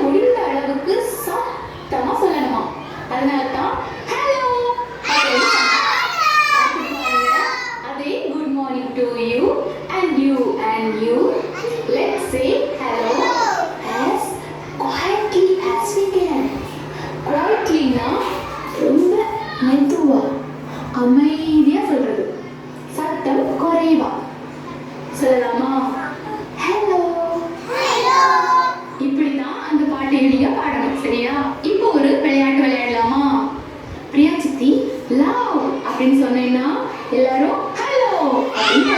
முடிந்த அளவுக்கு சத்தமா சொல்லணுமா. அதனால தான் ஹலோ அப்படின்னு அதே good morning to you and you. Let's say hello as quietly as we can. Quietly na ரொம்ப மெதுவா அமைதியா சொல்றது, சத்தம் குறைவா சொல்லலாமா. ஹலோ இப்படிதான் அந்த பாட்டையுடைய பாடணும். சரியா? இப்போ ஒரு விளையாட்டு விளையாடலாமா? பிரியா சித்தி லவ் அப்படின்னு சொன்னீங்கன்னா எல்லாரும் ஹலோ அப்படின்னு